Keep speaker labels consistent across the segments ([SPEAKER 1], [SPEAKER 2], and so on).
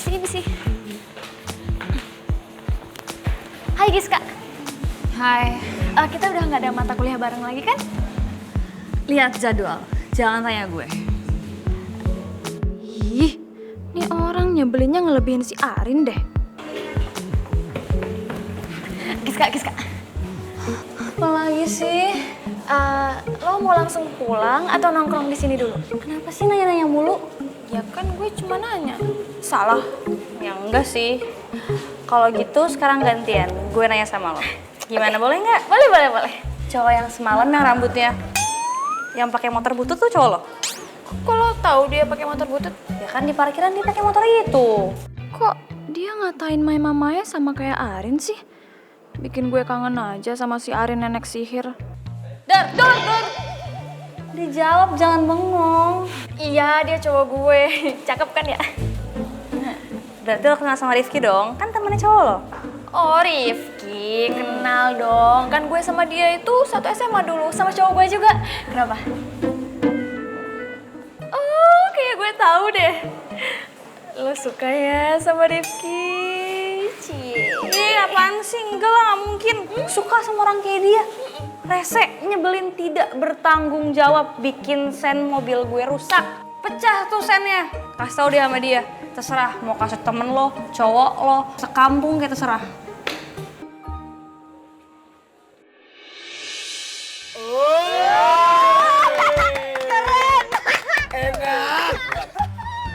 [SPEAKER 1] Sini sih. Hai Giska.
[SPEAKER 2] Hai.
[SPEAKER 1] Kita udah nggak ada mata kuliah bareng lagi kan?
[SPEAKER 2] Lihat jadwal, jangan tanya gue.
[SPEAKER 1] Ih, ini orang nyebelinnya ngelebihin si Arin deh. Giska.
[SPEAKER 2] Apa lagi sih?
[SPEAKER 1] Lo mau langsung pulang atau nongkrong di sini dulu?
[SPEAKER 2] Kenapa sih nanya-nanya mulu?
[SPEAKER 1] Ya kan gue cuma nanya. Salah.
[SPEAKER 2] Ya enggak sih. Kalau gitu sekarang gantian, gue nanya sama lo. Gimana, boleh nggak?
[SPEAKER 1] Boleh.
[SPEAKER 2] Cowok yang semalam yang rambutnya yang pakai motor butut tuh cowok lo?
[SPEAKER 1] Kok lo tahu dia pakai motor butut?
[SPEAKER 2] Ya kan di parkiran dia pakai motor itu.
[SPEAKER 1] Kok dia ngatain Maya sama kayak Arin sih? Bikin gue kangen aja sama si Arin nenek sihir.
[SPEAKER 2] Dar. Dijawab, jangan bengong.
[SPEAKER 1] Iya, dia cowok gue. Cakep kan ya?
[SPEAKER 2] Berarti lo kenal sama Rifki dong? Kan temennya cowok lo.
[SPEAKER 1] Oh, Rifki, kenal dong. Kan gue sama dia itu satu SMA dulu, sama cowok gue juga. Kenapa? Oh, kayak gue tahu deh. Lo suka ya sama Rifki? Cie.
[SPEAKER 2] Apaan sih? Enggak lah, gak mungkin. Suka sama orang kayak dia. Rese, nyebelin, tidak bertanggung jawab, bikin sen mobil gue rusak. Pecah tuh sennya. Kasih tau dia sama dia. Terserah, mau kasih temen lo, cowok lo, sekampung kayak terserah.
[SPEAKER 3] Enak.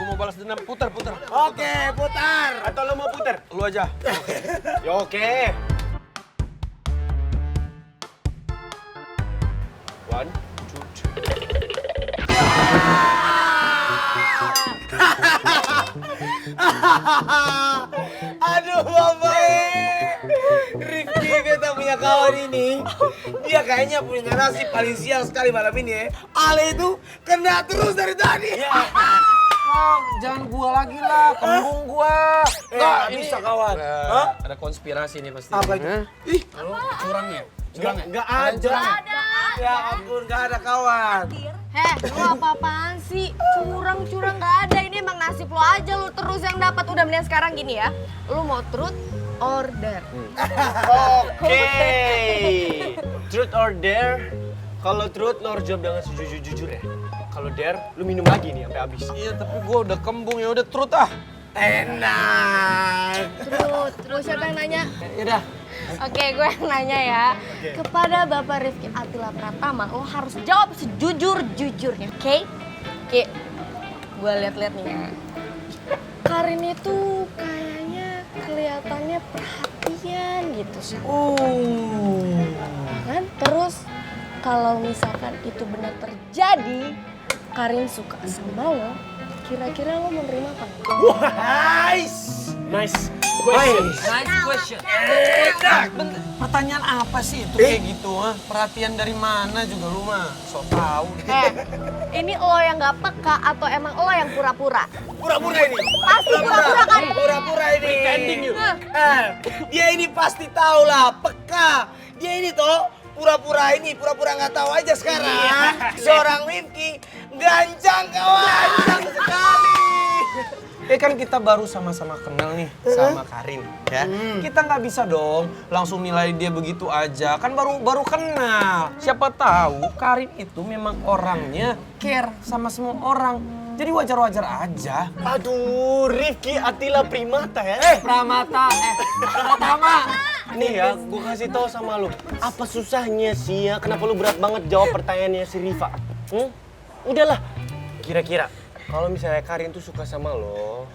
[SPEAKER 3] Gue mau balas dendam, putar. Oke, putar. Atau lo mau putar? Lu aja. Ya oke. One, two, three. Aduh, Bapak. Rifki kita punya kawan ini. Dia kayaknya punya nasib paling sial sekali malam ini ya. Ale itu kena terus dari tadi.
[SPEAKER 4] Jangan gua lagi lah, kembung gua.
[SPEAKER 3] Enggak bisa kawan.
[SPEAKER 4] Ada konspirasi nih pasti.
[SPEAKER 3] Apa itu? Ih,
[SPEAKER 4] Lo curang ya?
[SPEAKER 3] enggak ada. Ya ampun, enggak ada kawan.
[SPEAKER 5] Lu apa-apaan sih? Curang nggak ada. Ini emang nasib lo aja lu terus yang dapat. Udah mendingan sekarang gini ya. Lu mau truth or dare?
[SPEAKER 3] Oke. Truth or dare? Kalau truth lo harus jawab dengan sejujur-jujur ya. Kalau dare, lu minum lagi nih sampai habis.
[SPEAKER 4] Iya, tapi gua udah kembung, ya udah terus ah.
[SPEAKER 3] Enak.
[SPEAKER 5] Terus siapa yang nanya?
[SPEAKER 4] Yaudah.
[SPEAKER 5] Oke, gue yang nanya ya. Kepada Bapak Rifki Atila Pratama, lo harus jawab sejujur-jujurnya, oke? Oke, gue lihat-lihat nih ya. Karin itu kayaknya kelihatannya perhatian gitu sih. Kan? Terus kalau misalkan itu benar terjadi, Karin suka sama lo, kira-kira lo menerima apa?
[SPEAKER 3] Nice question.
[SPEAKER 4] Pertanyaan apa sih itu kayak gitu? Perhatian dari mana juga lu mah? So tau.
[SPEAKER 5] Ini lo yang gak peka atau emang lo yang pura-pura?
[SPEAKER 3] Pura-pura ini.
[SPEAKER 5] Pasti pura-pura kan?
[SPEAKER 3] Pura-pura ini.
[SPEAKER 4] Pretending you.
[SPEAKER 3] Dia ini pasti tahu lah, peka. Dia ini toh pura-pura nggak tahu aja sekarang. Seorang Rifki gancang kawan, gancang sekali.
[SPEAKER 4] Kan kita baru sama-sama kenal nih sama Karin, ya. Kita nggak bisa dong langsung nilai dia begitu aja. Kan baru kenal. Siapa tahu Karin itu memang orangnya care sama semua orang. Jadi wajar-wajar aja.
[SPEAKER 3] Aduh, Rifki Atila Primata ya.
[SPEAKER 4] Pratama.
[SPEAKER 3] Nih ya, gue kasih tahu sama lu. Apa susahnya sih ya? Kenapa lu berat banget jawab pertanyaannya si Riva? Udahlah. Kira-kira kalau misalnya Karin tuh suka sama lo,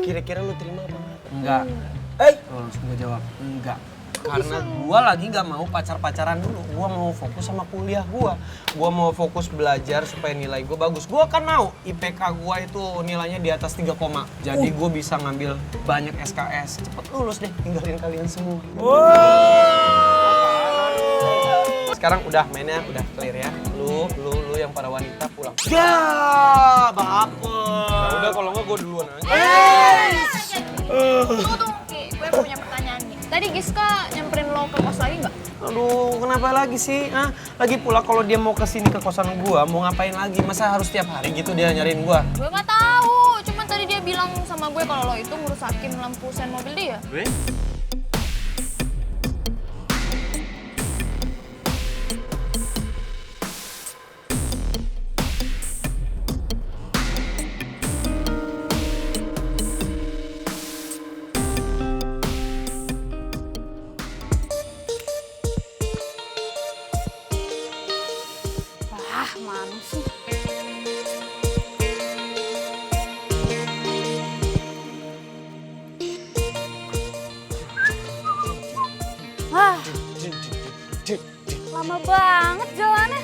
[SPEAKER 3] kira-kira lu terima apa enggak?
[SPEAKER 4] Enggak. Lo langsung gue jawab enggak. Karena gua lagi nggak mau pacar-pacaran dulu. Gua mau fokus sama kuliah gua. Gua mau fokus belajar supaya nilai gua bagus. Gua kan mau IPK gua itu nilainya di atas 3, jadi gua bisa ngambil banyak SKS. Cepet lulus deh, tinggalin kalian semua. Sekarang udah mainnya udah clear ya. Lu yang para wanita pulang.
[SPEAKER 3] Ya, baper.
[SPEAKER 4] Udah kalau nggak gua duluan aja.
[SPEAKER 1] Tunggu, gue punya pertanyaan nih. Tadi Giska nyamperin lo ke kos lagi nggak?
[SPEAKER 4] Aduh, kenapa lagi sih? Lagi pula kalau dia mau kesini ke kosan gua, mau ngapain lagi? Masa harus tiap hari gitu dia nyariin gua?
[SPEAKER 1] Gue nggak tahu, cuma tadi dia bilang sama gue kalau lo itu ngerusakin lampu sen mobil dia.
[SPEAKER 3] Gue?
[SPEAKER 2] Ah, mana sih? Wah, lama banget jalannya.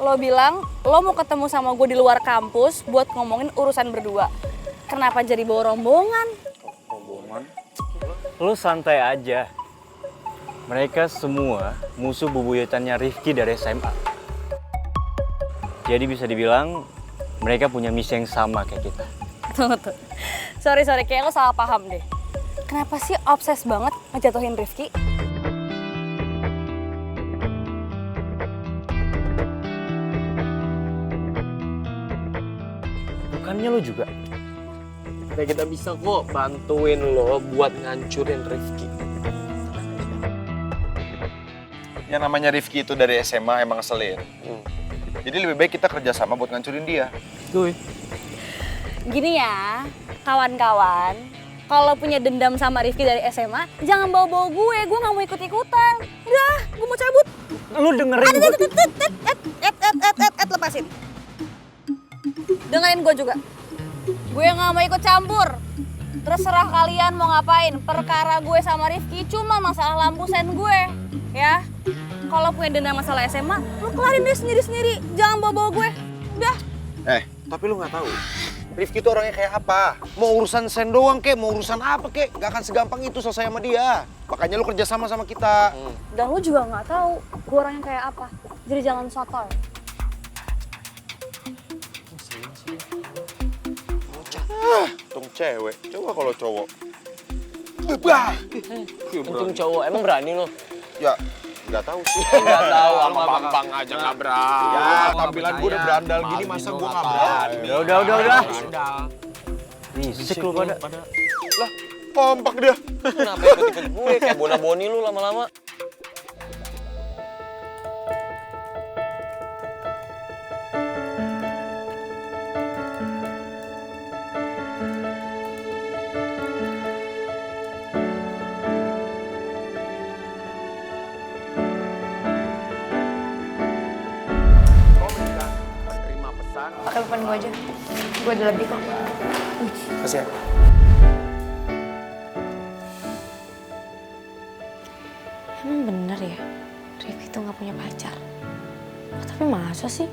[SPEAKER 2] Lo bilang lo mau ketemu sama gue di luar kampus buat ngomongin urusan berdua. Kenapa jadi bawa rombongan?
[SPEAKER 6] Rombongan? Lu santai aja. Mereka semua musuh bebuyutannya Rifki dari SMA. Jadi bisa dibilang mereka punya misi yang sama kayak kita.
[SPEAKER 2] Tunggu tuh. Sorry, kayak lo salah paham deh. Kenapa sih obses banget ngejatuhin Rifki?
[SPEAKER 6] Bukannya lu juga?
[SPEAKER 4] Kita bisa kok bantuin lo buat ngancurin Rifki.
[SPEAKER 7] Yang namanya Rifki itu dari SMA emang ngeselin. Jadi lebih baik kita kerjasama buat ngancurin dia.
[SPEAKER 6] Gue.
[SPEAKER 2] Gini ya, kawan-kawan. Kalau punya dendam sama Rifki dari SMA, jangan bawa-bawa gue nggak mau ikut-ikutan. Udah, gue mau cabut.
[SPEAKER 6] Lu dengerin gue.
[SPEAKER 2] Lepasin. Dengerin gue juga. Gue nggak mau ikut campur. Terserah kalian mau ngapain. Perkara gue sama Rifki cuma masalah lampu sen gue, ya. Kalau punya dendam masalah SMA, lu kelarin deh sendiri-sendiri. Jangan bawa-bawa gue. Udah.
[SPEAKER 7] Tapi lu nggak tahu. Rifki itu orangnya kayak apa? Mau urusan sen doang kek, mau urusan apa kek, gak akan segampang itu selesai sama dia. Makanya lu kerjasama sama kita.
[SPEAKER 2] Dan lu juga nggak tahu gue orangnya kayak apa. Jadi jangan sotoy.
[SPEAKER 7] Tung cewek, coba kalau cowok.
[SPEAKER 4] Untung cowok, emang berani lo?
[SPEAKER 7] Ya, nggak tahu sih.
[SPEAKER 4] Nggak tahu,
[SPEAKER 7] sama Bambang aja nggak berani. Ya, tampilan gue udah berandal gini, masa gue nggak berani?
[SPEAKER 6] Udah. Risik lu pada.
[SPEAKER 7] Lah, kompak dia.
[SPEAKER 4] Kenapa ikut-ikut gue? Kayak bona-boni lu lama-lama.
[SPEAKER 1] Pakai depan gue aja. Gue ada lebih kok.
[SPEAKER 4] Kasih ya.
[SPEAKER 5] Emang bener ya, Rifki tuh gak punya pacar? Oh, tapi masa sih?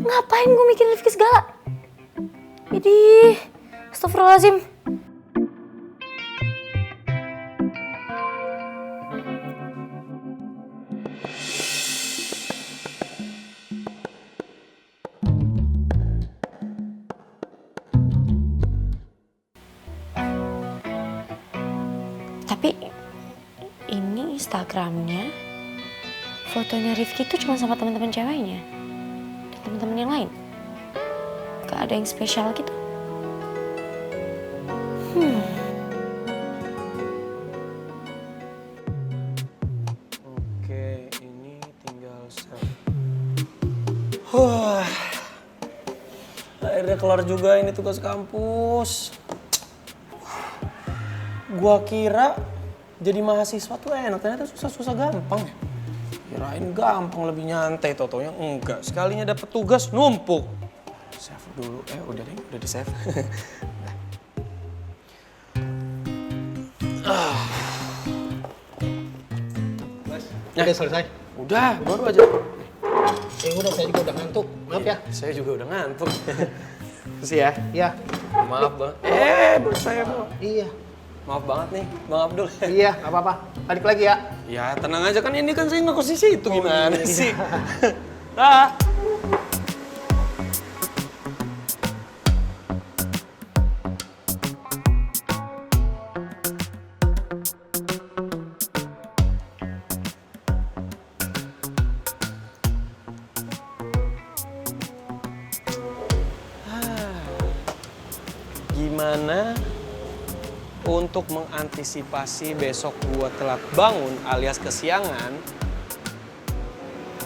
[SPEAKER 5] Ngapain gue mikirin Rifki segala? Idih, astagfirullahaladzim. Tapi ini Instagramnya, fotonya Rifki tuh cuma sama teman-teman ceweknya dan teman-teman yang lain. Gak ada yang spesial gitu.
[SPEAKER 4] Oke, ini tinggal akhirnya kelar juga ini tugas kampus. Gua kira jadi mahasiswa tuh enak, ternyata susah-susah gampang. Kirain gampang, lebih nyantai, tau-taunya enggak. Sekalinya dapet tugas numpuk. Save dulu, udah deh, udah di save.
[SPEAKER 3] Udah selesai?
[SPEAKER 4] Udah, baru aja.
[SPEAKER 3] Udah, saya juga udah ngantuk. Maaf ya.
[SPEAKER 4] Saya juga udah ngantuk.
[SPEAKER 3] Terus ya? Iya.
[SPEAKER 4] Maaf bang. Bos saya bang.
[SPEAKER 3] Iya.
[SPEAKER 4] Maaf banget nih, Bang Abdul.
[SPEAKER 3] Iya, nggak apa-apa. Balik lagi ya.
[SPEAKER 4] Ya tenang aja, kan ini kan saya nggak ke situ gimana sih? Ah. Gimana untuk mengantisipasi besok gua telat bangun alias kesiangan,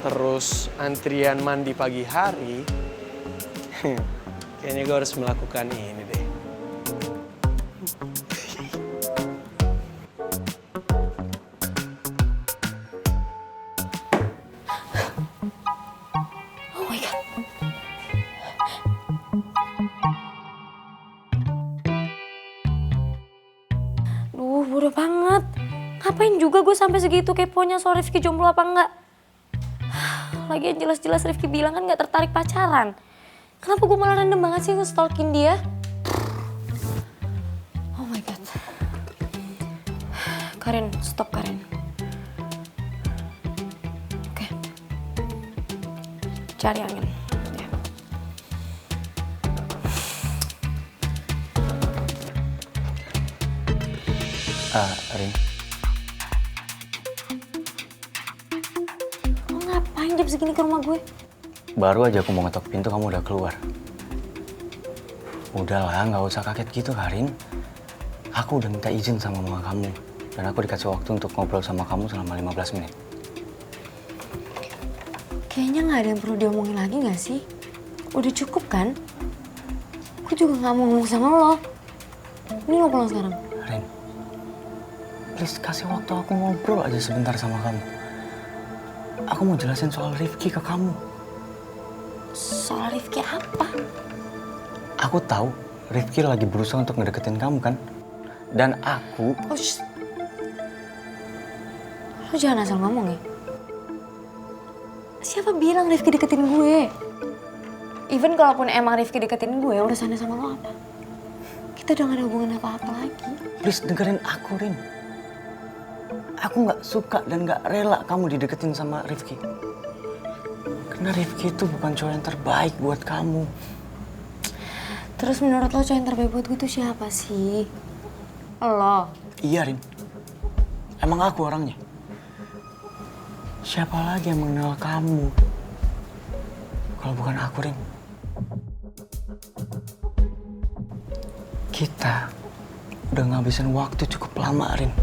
[SPEAKER 4] terus antrian mandi pagi hari, kayaknya gue harus melakukan ini deh.
[SPEAKER 5] Oh my god. Duh, bodoh banget. Ngapain juga gue sampai segitu keponya soal Rifki jomblo apa enggak? Lagian jelas-jelas Rifki bilang kan gak tertarik pacaran. Kenapa gue malah random banget sih nge-stalking dia? Oh my god. Karin, stop Karin. Oke. Cari angin. Ya.
[SPEAKER 6] Rin,
[SPEAKER 5] Lo ngapain jam segini ke rumah gue?
[SPEAKER 6] baru aja aku mau ngetok pintu kamu udah keluar. Udahlah, nggak usah kaget gitu Karin. Aku udah minta izin sama mama kamu. Dan aku dikasih waktu untuk ngobrol sama kamu selama 15 menit.
[SPEAKER 5] Kayaknya nggak ada yang perlu diomongin lagi nggak sih? Udah cukup kan? Gue juga nggak mau ngomong sama lo. Ini lo pulang sekarang.
[SPEAKER 6] Rin, please kasih waktu aku ngobrol aja sebentar sama kamu. Aku mau jelasin soal Rifki ke kamu.
[SPEAKER 5] Soal Rifki apa?
[SPEAKER 6] Aku tahu Rifki lagi berusaha untuk ngedeketin kamu kan? Dan aku...
[SPEAKER 5] Oh, shh. Lo jangan asal ngomong ya. Siapa bilang Rifki deketin gue? Even kalaupun emang Rifki deketin gue, urusannya sama lo apa? Kita udah gak ada hubungan apa-apa lagi.
[SPEAKER 6] Please dengerin aku, Rin. Aku nggak suka dan nggak rela kamu dideketin sama Rifki. Karena Rifki itu bukan cowok yang terbaik buat kamu.
[SPEAKER 5] Terus menurut lo cowok yang terbaik buat gue itu siapa sih? Lo?
[SPEAKER 6] Iya, Rin. Emang aku orangnya. Siapa lagi yang mengenal kamu? Kalau bukan aku, Rin. Kita udah ngabisin waktu cukup lama, Rin.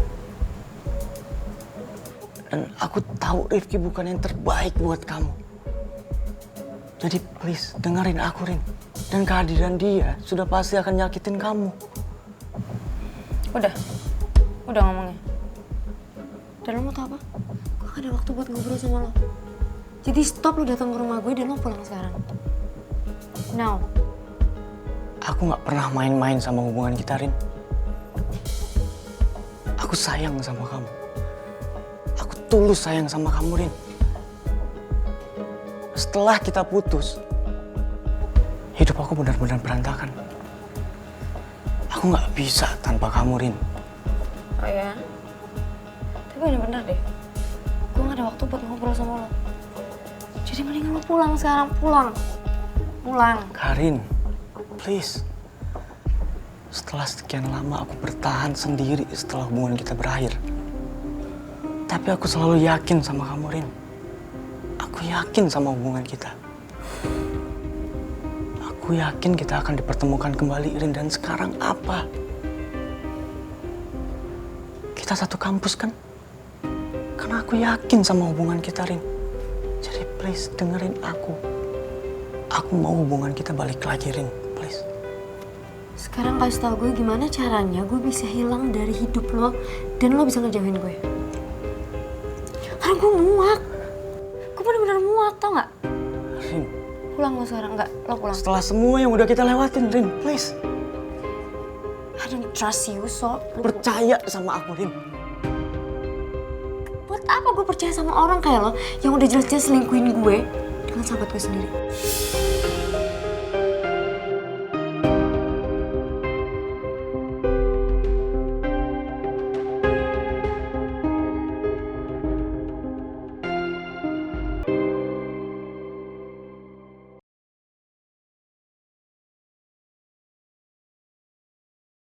[SPEAKER 6] Dan aku tahu Rifki bukan yang terbaik buat kamu. Jadi please, dengerin aku, Rin. Dan kehadiran dia sudah pasti akan nyakitin kamu.
[SPEAKER 5] Udah ngomongnya. Dan lo mau tau apa? Gue gak ada waktu buat ngobrol sama lo. Jadi stop lo datang ke rumah gue dan lo pulang sekarang. Now.
[SPEAKER 6] Aku gak pernah main-main sama hubungan kita, Rin. Aku sayang sama kamu. Aku tulus sayang sama kamu, Rin. Setelah kita putus, hidup aku benar-benar berantakan. Aku gak bisa tanpa kamu, Rin.
[SPEAKER 5] Oh ya? Tapi bener-bener deh. Gue gak ada waktu buat ngobrol sama lo. Jadi mendingan lo pulang sekarang. Pulang.
[SPEAKER 6] Karin, please. Setelah sekian lama aku bertahan sendiri setelah hubungan kita berakhir. Tapi aku selalu yakin sama kamu, Rin. Aku yakin sama hubungan kita. Aku yakin kita akan dipertemukan kembali, Rin. Dan sekarang apa? Kita satu kampus kan? Karena aku yakin sama hubungan kita, Rin. Jadi please dengerin aku. Aku mau hubungan kita balik lagi, Rin. Please.
[SPEAKER 5] Sekarang kasih tau gue gimana caranya gue bisa hilang dari hidup lo dan lo bisa ngejauhin gue. Karena gue muak. Gue bener-bener muak, tau gak?
[SPEAKER 6] Rin,
[SPEAKER 5] Pulang lo sekarang, enggak? Lo pulang.
[SPEAKER 6] setelah semua yang udah kita lewatin, Rin, please.
[SPEAKER 5] I don't trust you, so.
[SPEAKER 6] Percaya sama aku, Rin.
[SPEAKER 5] Buat apa gue percaya sama orang kayak lo yang udah jelas-jelas selingkuhin gue dengan sahabat gue sendiri?